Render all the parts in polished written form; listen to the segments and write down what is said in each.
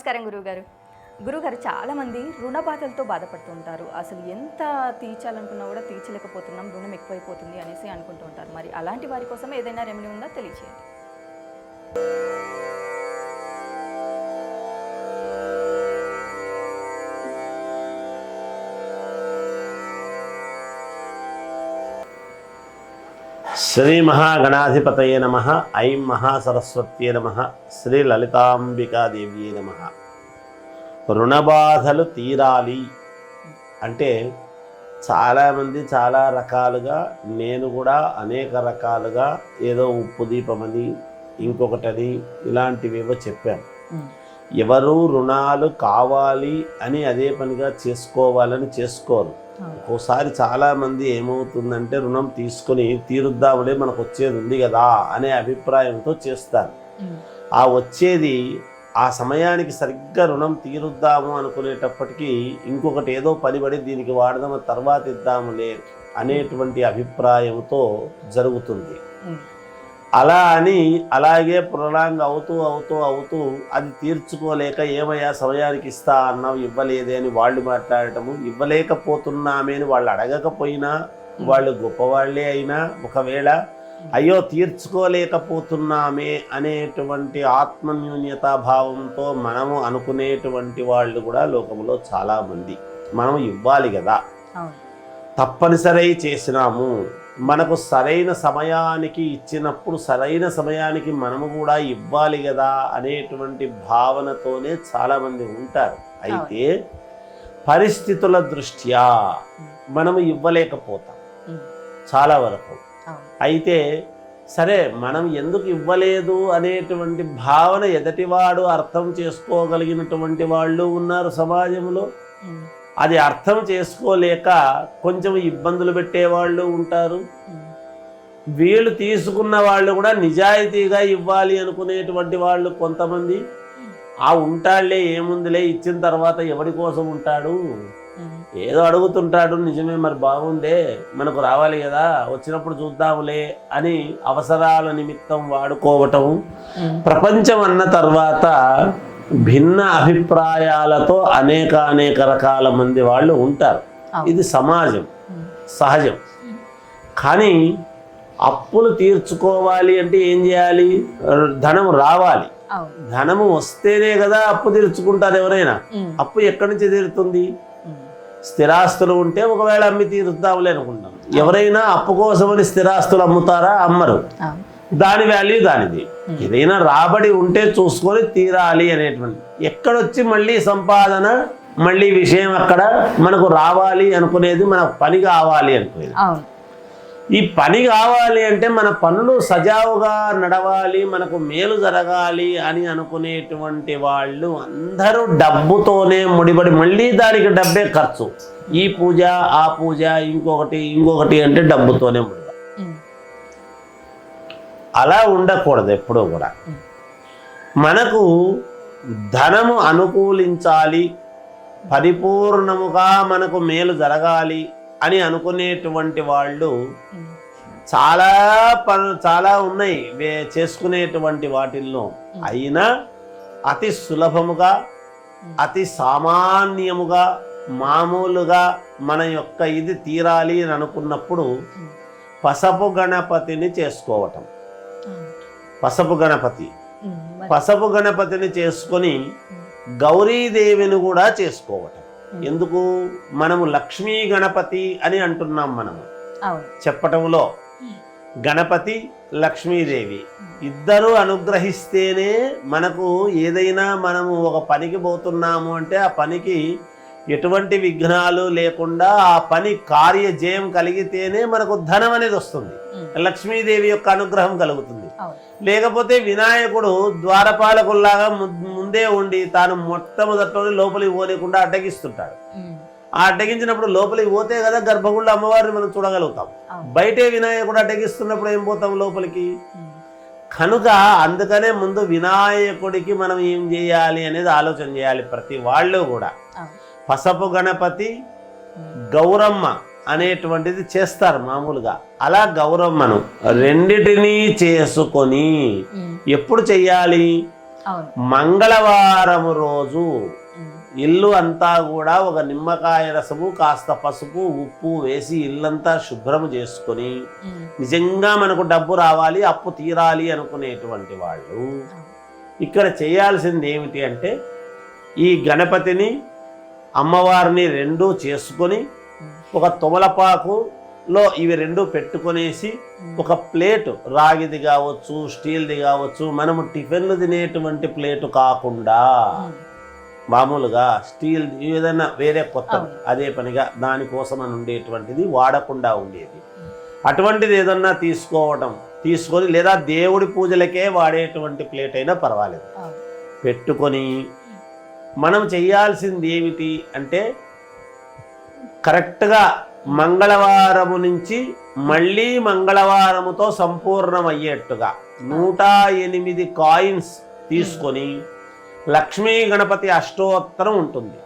నమస్కారం గురువుగారు. గురువుగారు, చాలామంది రుణ బాధలతో బాధపడుతూ ఉంటారు. అసలు ఎంత తీర్చాలనుకున్నా కూడా తీర్చలేకపోతున్నాం, రుణం ఎక్కువైపోతుంది అనేసి అనుకుంటూ ఉంటారు. మరి అలాంటి వారి కోసం ఏదైనా రెమెడీ ఉందా తెలియచేయండి. శ్రీ మహాగణాధిపతయే నమః. ఐం మహాసరస్వత్యే నమః. శ్రీ లలితాంబికాదేవ్యే నమః. రుణబాధలు తీరాలి అంటే చాలామంది చాలా రకాలుగా, నేను కూడా అనేక రకాలుగా ఏదో ఉప్పు దీపమని ఇంకొకటని ఇలాంటివేవో చెప్పాను. ఎవరు రుణాలు కావాలి అని అదే పనిగా చేసుకోవాలని చేసుకోరు. ఒక్కోసారి చాలామంది ఏమవుతుందంటే రుణం తీసుకొని తీరుద్దాములే, మనకు వచ్చేది ఉంది కదా అనే అభిప్రాయంతో చేస్తారు. ఆ వచ్చేది ఆ సమయానికి సరిగ్గా రుణం తీరుద్దాము అనుకునేటప్పటికీ ఇంకొకటి ఏదో పనిపడి దీనికి వాడదాము తర్వాత ఇద్దాములే అనేటువంటి అభిప్రాయంతో జరుగుతుంది. అలా అని అలాగే ప్రొలాంగ్ అవుతూ అవుతూ అవుతూ అది తీర్చుకోలేక ఏమయ్యా సమయానికి ఇస్తా అన్నావు ఇవ్వలేదే అని వాళ్ళు మాట్లాడటము, ఇవ్వలేకపోతున్నామే అని వాళ్ళు అడగకపోయినా వాళ్ళు గొప్పవాళ్ళే అయినా ఒకవేళ అయ్యో తీర్చుకోలేకపోతున్నామే అనేటువంటి ఆత్మన్యూన్యతాభావంతో మనము అనుకునేటువంటి వాళ్ళు కూడా లోకంలో చాలామంది. మనం ఇవ్వాలి కదా, తప్పనిసరి చేసినాము, మనకు సరైన సమయానికి ఇచ్చినప్పుడు సరైన సమయానికి మనము కూడా ఇవ్వాలి కదా అనేటువంటి భావనతోనే చాలామంది ఉంటారు. అయితే పరిస్థితుల దృష్ట్యా మనము ఇవ్వలేకపోతాం చాలా వరకు. అయితే సరే, మనం ఎందుకు ఇవ్వలేదు అనేటువంటి భావన ఎదటివాడు అర్థం చేసుకోగలిగినటువంటి వాళ్ళు ఉన్నారు సమాజంలో. అది అర్థం చేసుకోలేక కొంచెం ఇబ్బందులు పెట్టేవాళ్ళు ఉంటారు. వీళ్ళు తీసుకున్న వాళ్ళు కూడా నిజాయితీగా ఇవ్వాలి అనుకునేటువంటి వాళ్ళు కొంతమంది. ఆ ఉంటాళ్లే, ఏముందిలే, ఇచ్చిన తర్వాత ఎవరి కోసం ఉంటాడు, ఏదో అడుగుతుంటాడు, నిజమే మరి బాగుందే మనకు రావాలి కదా వచ్చినప్పుడు చూద్దాములే అని అవసరాల నిమిత్తం వాడుకోవటం. ప్రపంచం అన్న తర్వాత భిన్న అభిప్రాయాలతో అనేక రకాల మంది వాళ్ళు ఉంటారు. ఇది సమాజం, సహజం. కానీ అప్పులు తీర్చుకోవాలి అంటే ఏం చేయాలి? ధనం రావాలి. ధనము వస్తేనే కదా అప్పు తీర్చుకుంటారు ఎవరైనా. అప్పు ఎక్కడి నుంచి తీరుతుంది? స్థిరాస్తులు ఉంటే ఒకవేళ అమ్మి తీరుద్దాంలే అనుకుంటాం. ఎవరైనా అప్పు కోసమని స్థిరాస్తులు అమ్ముతారా? అమ్మరు. దాని వాల్యూ దానిది. ఏదైనా రాబడి ఉంటే చూసుకొని తీరాలి అనేటువంటి. ఎక్కడొచ్చి మళ్ళీ సంపాదన, మళ్ళీ విషయం అక్కడ మనకు రావాలి అనుకునేది, మనకు పని కావాలి అనుకునేది. ఈ పని కావాలి అంటే మన పనులు సజావుగా నడవాలి, మనకు మేలు జరగాలి అని అనుకునేటువంటి వాళ్ళు అందరూ డబ్బుతోనే ముడిపడి, మళ్ళీ దానికి డబ్బే ఖర్చు. ఈ పూజ, ఆ పూజ, ఇంకొకటి అంటే డబ్బుతోనే ముడిపడి. అలా ఉండకూడదు ఎప్పుడూ కూడా. మనకు ధనము అనుకూలించాలి, పరిపూర్ణముగా మనకు మేలు జరగాలి అని అనుకునేటువంటి వాళ్ళు చాలా ఉన్నాయి చేసుకునేటువంటి వాటిల్లో. అయినా అతి సులభముగా, అతి సామాన్యముగా, మామూలుగా మన యొక్క ఇది తీరాలి అని అనుకున్నప్పుడు పసపు గణపతిని చేసుకోవటం. పసపు గణపతిని చేసుకొని గౌరీదేవిని కూడా చేసుకోవటం. ఎందుకు? మనము లక్ష్మీ గణపతి అని అంటున్నాం. మనము చెప్పటంలో గణపతి, లక్ష్మీదేవి ఇద్దరు అనుగ్రహిస్తేనే మనకు ఏదైనా, మనము ఒక పనికి పోతున్నాము అంటే ఆ పనికి ఎటువంటి విఘ్నాలు లేకుండా ఆ పని కార్యజయం కలిగితేనే మనకు ధనం అనేది వస్తుంది. లక్ష్మీదేవి యొక్క అనుగ్రహం కలుగుతుంది. లేకపోతే వినాయకుడు ద్వారపాలకుల్లాగా ముందే ఉండి తాను మొట్టమొదటి లోపలికి పోలేకుండా అడ్డగిస్తుంటాడు. ఆ అడ్డగించినప్పుడు లోపలికి పోతే కదా గర్భగుడిలో అమ్మవారిని మనం చూడగలుగుతాం. బయటే వినాయకుడు అడ్డగిస్తున్నప్పుడు ఏం పోతాం లోపలికి? కనుక అందుకనే ముందు వినాయకుడికి మనం ఏం చేయాలి అనేది ఆలోచన చేయాలి ప్రతి వాళ్ళు కూడా. పసపు గణపతి, గౌరమ్మ అనేటువంటిది చేస్తారు మామూలుగా. అలా గౌరమ్మను రెండిటినీ చేసుకొని ఎప్పుడు చెయ్యాలి? అవును. మంగళవారం రోజు ఉమ్. ఇల్లు అంతా కూడా ఒక నిమ్మకాయ రసము కాస్త పసుపు ఉప్పు వేసి ఇల్లంతా శుభ్రం చేసుకొని ఉమ్. నిజంగా మనకు డబ్బు రావాలి అప్పు తీరాలి అనుకునేటువంటి వాళ్ళు ఇక్కడ చేయాల్సింది ఏమిటి అంటే ఈ గణపతిని అమ్మవారిని రెండూ చేసుకొని ఒక తొమలపాకులో ఇవి రెండు పెట్టుకొనేసి ఒక ప్లేటు రాగిది కావచ్చు స్టీల్ది కావచ్చు మనము టిఫిన్లు తినేటువంటి ప్లేటు కాకుండా మామూలుగా స్టీల్ ఏదైనా వేరే కొత్త అదే పనిగా దానికోసం అని ఉండేటువంటిది వాడకుండా ఉండేది అటువంటిది ఏదన్నా తీసుకొని లేదా దేవుడి పూజలకే వాడేటువంటి ప్లేట్ అయినా పర్వాలేదు పెట్టుకొని మనం చేయాల్సింది ఏమిటి అంటే కరెక్ట్గా మంగళవారము నుంచి మళ్ళీ మంగళవారముతో సంపూర్ణమయ్యేట్టుగా 108 కాయిన్స్ తీసుకొని లక్ష్మీ గణపతి అష్టోత్తరం ఉంటుంది.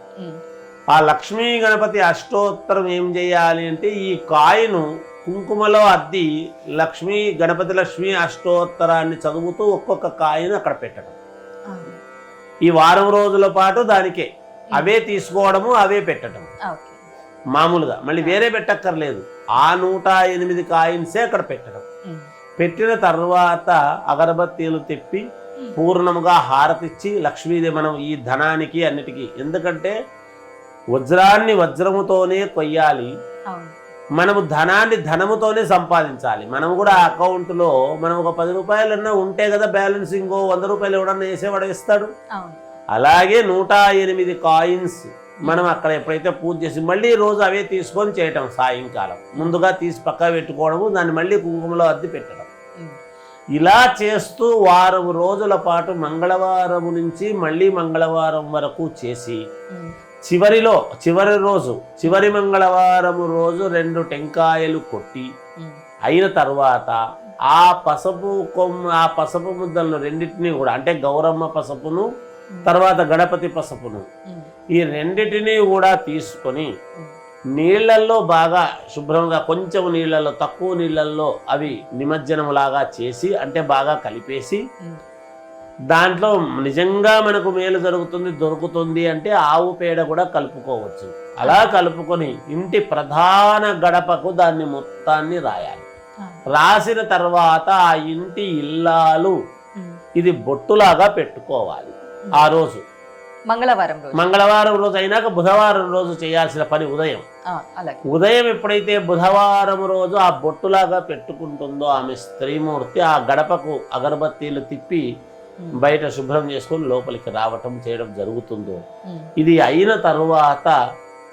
ఆ లక్ష్మీ గణపతి అష్టోత్తరం ఏం చేయాలి అంటే ఈ కాయిను కుంకుమలో అద్ది గణపతి అష్టోత్తరాన్ని చదువుతూ ఒక్కొక్క కాయిన్ అక్కడ పెట్టడం. ఈ వారం రోజుల పాటు దానికే అవే తీసుకోవడము అవే పెట్టడం మామూలుగా మళ్ళీ వేరే పెట్టక్కర్లేదు. ఆ 108 కాయిన్సే అక్కడ పెట్టడం. పెట్టిన తర్వాత అగరబత్తీలు తెప్పి పూర్ణముగా హారతిచ్చి లక్ష్మీదేవి మనం ఈ ధనానికి అన్నిటికీ ఎందుకంటే వజ్రాన్ని వజ్రముతోనే కొయ్యాలి మనము ధనాన్ని ధనముతోనే సంపాదించాలి. మనం కూడా అకౌంట్లో మనం ఒక 10 రూపాయలన్నా ఉంటే కదా బ్యాలెన్స్ ఇంకో 100 రూపాయలు ఎవడన్నా వేసేవాడు ఇస్తాడు. అలాగే 108 కాయిన్స్ మనం అక్కడ ఎప్పుడైతే పూజ చేసి మళ్ళీ రోజు అవే తీసుకొని చేయటం. సాయంకాలం ముందుగా తీసి పక్కా పెట్టుకోవడము దాన్ని మళ్ళీ కుంకుమలో అద్ది పెట్టడం. ఇలా చేస్తూ వారం రోజుల పాటు మంగళవారం నుంచి మళ్ళీ మంగళవారం వరకు చేసి చివరి మంగళవారం రోజు 2 టెంకాయలు కొట్టి అయిన తర్వాత ఆ పసుపు ముద్దలను రెండింటినీ కూడా అంటే గౌరమ్మ పసుపును తర్వాత గణపతి పసుపును ఈ రెండిటినీ కూడా తీసుకొని నీళ్లల్లో బాగా శుభ్రంగా కొంచెం నీళ్లలో తక్కువ నీళ్లలో అవి నిమజ్జనం లాగా చేసి అంటే బాగా కలిపేసి దాంట్లో నిజంగా మనకు మేలు దొరుకుతుంది అంటే ఆవు పేడ కూడా కలుపుకోవచ్చు. అలా కలుపుకొని ఇంటి ప్రధాన గడపకు దాన్ని మొత్తాన్ని రాయాలి. రాసిన తర్వాత ఆ ఇంటి ఇల్లాలు ఇది బొట్టులాగా పెట్టుకోవాలి. ఆ రోజు మంగళవారం రోజు అయినాక బుధవారం రోజు చేయాల్సిన పని ఉదయం ఎప్పుడైతే బుధవారం రోజు ఆ బొట్టులాగా పెట్టుకుంటుందో ఆమె స్త్రీమూర్తి ఆ గడపకు అగరబత్తీలు తిప్పి బయట శుభ్రం చేసుకొని లోపలికి చేయడం జరుగుతుందో ఇది అయిన తరువాత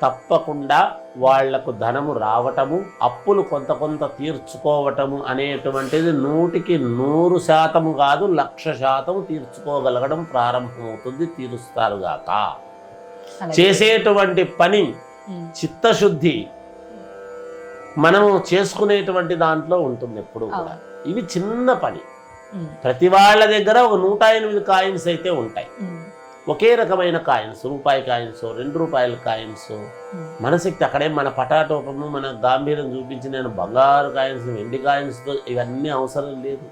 తప్పకుండా వాళ్లకు ధనము రావటము అప్పులు కొంత తీర్చుకోవటము అనేటువంటిది 100% కాదు 1,00,000% తీర్చుకోగలగడం ప్రారంభమవుతుంది. తీరుస్తారుగాక. చేసేటువంటి పని చిత్తశుద్ధి మనము చేసుకునేటువంటి దాంట్లో ఉంటుంది ఎప్పుడు కూడా. ఇవి చిన్న పని. ప్రతి వాళ్ళ దగ్గర ఒక 108 కాయిన్స్ అయితే ఉంటాయి. ఒకే రకమైన కాయిన్స్ రూపాయి కాయిన్స్ 2 రూపాయల కాయిన్స్ మనశక్తి అక్కడే మన పటాటోపము మన గాంభీర్యం చూపించి నేను బంగారు కాయిన్స్ వెండి కాయిన్స్తో ఇవన్నీ అవసరం లేదు.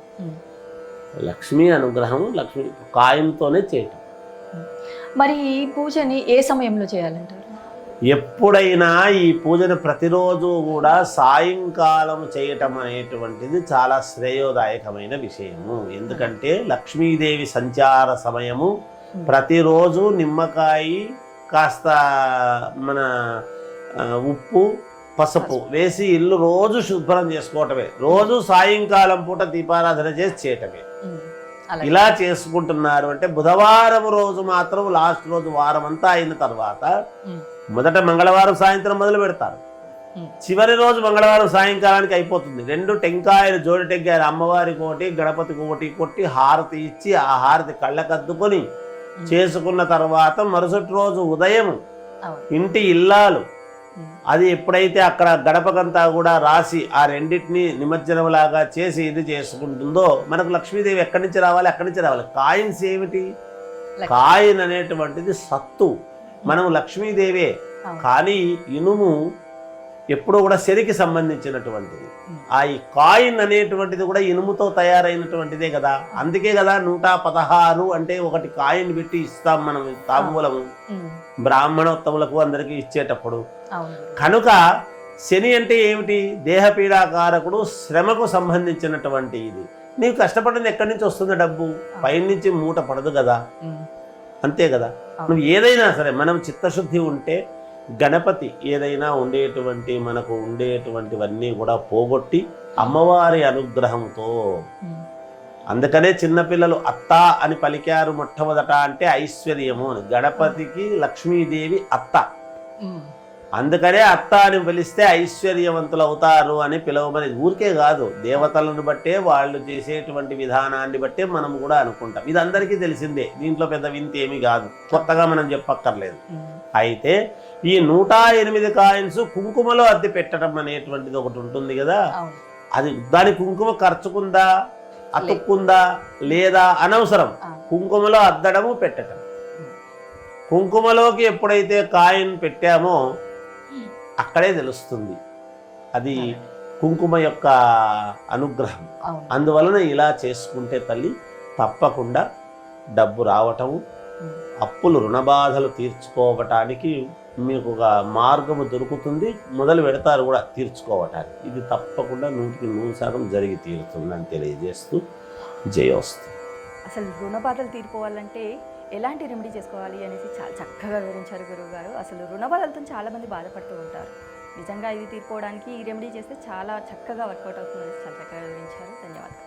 లక్ష్మీ అనుగ్రహం లక్ష్మీ కాయిన్తోనే చేయటం. మరి ఈ పూజని ఏ సమయంలో చేయాలంటారు? ఎప్పుడైనా ఈ పూజను ప్రతిరోజు కూడా సాయంకాలం చేయటం అనేటువంటిది చాలా శ్రేయోదాయకమైన విషయము. ఎందుకంటే లక్ష్మీదేవి సంచార సమయము. ప్రతిరోజు నిమ్మకాయ కాస్త మన ఉప్పు పసుపు వేసి ఇల్లు రోజు శుభ్రం చేసుకోవటమే. రోజు సాయంకాలం పూట దీపారాధన చేసి చేయటమే. ఇలా చేసుకుంటున్నారు అంటే బుధవారం రోజు మాత్రం లాస్ట్ రోజు వారం అంతా అయిన తర్వాత మొదట మంగళవారం సాయంత్రం మొదలు పెడతారు. చివరి రోజు మంగళవారం సాయంకాలానికి అయిపోతుంది. 2 టెంకాయలు జోడి టెంకాయలు అమ్మవారికి ఒకటి గణపతికి ఒకటి కొట్టి హారతి ఇచ్చి ఆ హారతి కళ్ళకద్దుకొని చేసుకున్న తర్వాత మరుసటి రోజు ఉదయం ఇంటి ఇల్లాలు అది ఎప్పుడైతే అక్కడ గడపకంతా కూడా రాసి ఆ రెండింటిని నిమజ్జనంలాగా చేసి ఇది చేసుకుంటుందో మనకు లక్ష్మీదేవి ఎక్కడి నుంచి రావాలి అక్కడి నుంచి రావాలి. కాయిన్స్ ఏమిటి? కాయిన్ అనేటువంటిది సత్తు. మనం లక్ష్మీదేవే. కానీ ఇనుము ఎప్పుడూ కూడా శనికి సంబంధించినటువంటిది. ఆ ఈ కాయిన్ అనేటువంటిది కూడా ఇనుముతో తయారైనటువంటిదే కదా. అందుకే కదా 116 అంటే ఒకటి కాయిన్ పెట్టి ఇస్తాం మనం తాంబూలము బ్రాహ్మణోత్తములకు అందరికీ ఇచ్చేటప్పుడు. కనుక శని అంటే ఏమిటి? దేహపీడాకారకుడు, శ్రమకు సంబంధించినటువంటి ఇది. నీవు కష్టపడింది ఎక్కడి నుంచి వస్తుంది? డబ్బు పైనుంచి మూట పడదు కదా, అంతే కదా. నువ్వు ఏదైనా సరే మనం చిత్తశుద్ధి ఉంటే గణపతి ఏదైనా ఉండేటువంటి మనకు ఉండేటువంటివన్నీ కూడా పోగొట్టి అమ్మవారి అనుగ్రహంతో, అందుకనే చిన్నపిల్లలు అత్త అని పలికారు మొట్టమొదట అంటే ఐశ్వర్యము అని. గణపతికి లక్ష్మీదేవి అత్త, అందుకనే అత్త అని పిలిస్తే ఐశ్వర్యవంతులు అవుతారు అని పిలవమని. ఊరికే కాదు, దేవతలను బట్టే వాళ్ళు చేసేటువంటి విధానాన్ని బట్టే మనం కూడా అనుకుంటాం. ఇది అందరికీ తెలిసిందే, దీంట్లో పెద్ద వింత ఏమీ కాదు, కొత్తగా మనం చెప్పక్కర్లేదు. అయితే ఈ 108 కాయిన్స్ కుంకుమలో అద్దె పెట్టడం అనేటువంటిది ఒకటి ఉంటుంది కదా. అది దాని కుంకుమ ఖర్చుకుందా, అతుక్కుందా లేదా అనవసరం. కుంకుమలో అద్దడము పెట్టడం. కుంకుమలోకి ఎప్పుడైతే కాయిన్ పెట్టామో అక్కడే తెలుస్తుంది అది కుంకుమ యొక్క అనుగ్రహం. అందువలన ఇలా చేసుకుంటే తల్లి తప్పకుండా డబ్బు రావటము, అప్పులు రుణబాధలు తీర్చుకోవటానికి మీకు ఒక మార్గము దొరుకుతుంది. మొదలు పెడతారు కూడా తీర్చుకోవటానికి. ఇది తప్పకుండా 100% జరిగి తీరుతుందని తెలియజేస్తూ జయోస్తు. అసలు రుణ బాధలు తీరిపోవాలంటే ఎలాంటి రెమెడీ చేసుకోవాలి అనేసి చాలా చక్కగా వివరించారు గురువు గారు. అసలు రుణ బాధలతో చాలామంది బాధపడుతూ ఉంటారు. నిజంగా ఇది తీర్చుకోవడానికి ఈ రెమెడీ చేస్తే చాలా చక్కగా వర్కౌట్ అవుతుంది అనేసి చాలా చక్కగా వివరించారు. ధన్యవాదాలు.